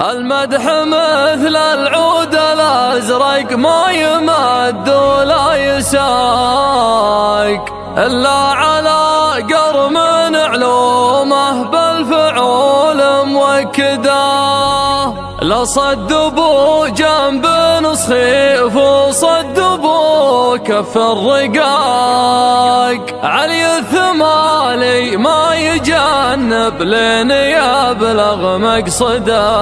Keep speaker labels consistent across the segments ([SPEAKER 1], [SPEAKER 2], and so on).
[SPEAKER 1] المدح مثل العود الأزرق ما يمد ولا يساق إلا على قرم علومه بالفعول موكده. لا صدبوا جنب نصخيف وصدبوا كف الرقاق، علي الثمالي ما يجنب لين يبلغ مقصده.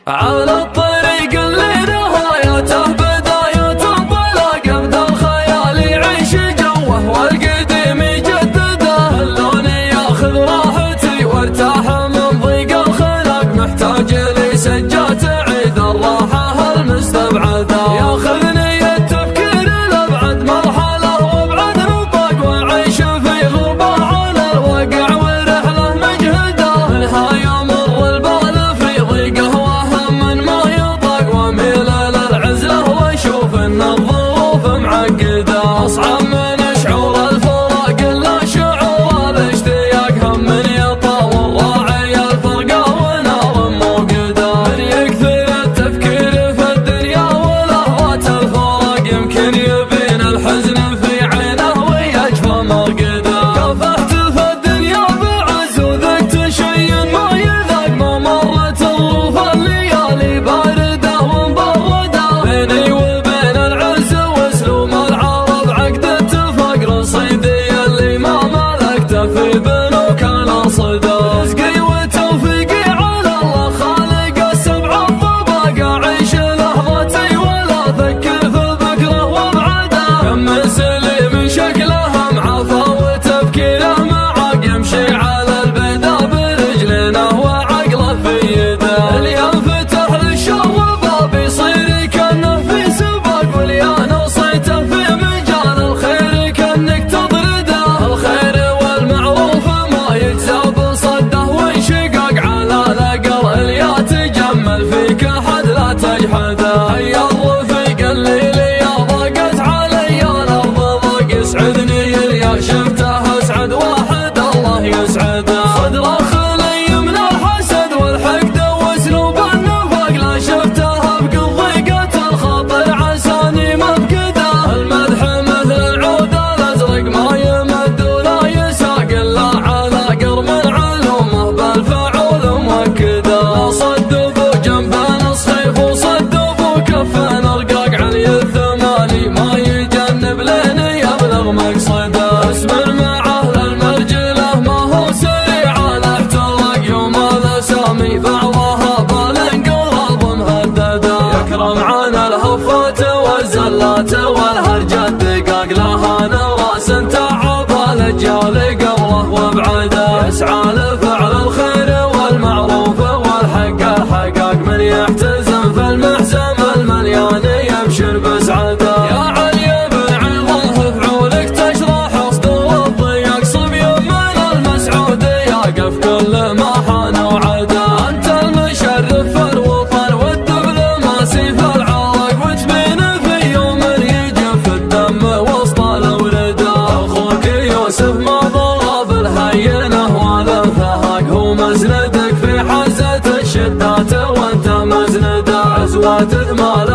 [SPEAKER 1] على الطريق اللي نهايته بداية انطلاق، ابدا الخيال يعيش جوه والقديم يجدده. اللون ياخذ راحتي وارتاح من ضيق الخلق، محتاج لي سجات عيد الراحة المستبعدة. ياخذني التفكير لابعد مرحلة وابعد نطاق، واعيش في غربة على الواقع ورحلة مجهدة. منها يمر البال في ضيقه وهم من ما يطاق، واميل للعزلة واشوف ان الظروف معقدة. اصعب من شعور الفراق الا شعور الاشتياق، هم من يطاول راعي الفرقة ونار موقدة. من يكثر التفكير في الدنيا ولهوات الفراق، يمكن يبين الحزن في عينه ويجفى مرقده. كافحت في الدنيا بعز وذقت شيء ما يذاق، ما مرت ظروف الليالي باردة ومبردة. بيني وبين العز واسلوب العرب عقد اتفاق، رصيدي اللي ما ملكته في بنوك الاصداق. رزقي وتوفيقي على الله خالق السبع الطباق، اعيش لحظتي ولا افكر في بكره وابعده. كم من سليم شكله معافى وتفكيره معاق، يمشي على البيضاء برجلينه وعقله في يده. اللي ينفتح للشر باب يصير كانه في سباق، واللي نصيته في مجال الخير كانك تطرده. الخير والمعروف ما يجزى بصده وانشقاق، على الاقل اللي يتجمل فيك احد لا تجحده. هيا الرفيق اللي لي ضاقت علي الارض ضاق، يسعدني اللي شفته اسعد واحد الله يسعده. صدره خلي من الحسد والحقد واسلوب النفاق، لا شفته بقل ضيقة الخاطر عساني مفقده. المدح مثل العود الازرق ما يمد ولا يساق، الا على قرم علومه بالفعول موكده. لا صدبوا جنب نصخيف وصدبوا كف رقاق، علي الثمالي ما يجنب لين يبلغ مقصده. اسمر معه للمرجله ما هو سريع الاحتراق، يوم الاسامي بعضها بالانقلاب مهدده. يكرم عن الهفات والزلات والهرجة دقاق، لها نراس تعب الاجيال قبله وابعده. يسعى لفعل الخير والمعروف والحق الحقاق، من يحتزم في المحزم المليان يبشر بسعده. يا علي بن عظه فعولك تشرح صدور الضيق، صبي من المسعود يقف كل ما حان وعده. انت المشرف في الوطن والدبلوماسي في العراق، وتبين في يوم يجف الدم وسط الورده. اخوك يوسف ما ضرب الهينه ولا ثهاق، هو مزندك في حزة الشدات وانت مزنده. عزوة ثمال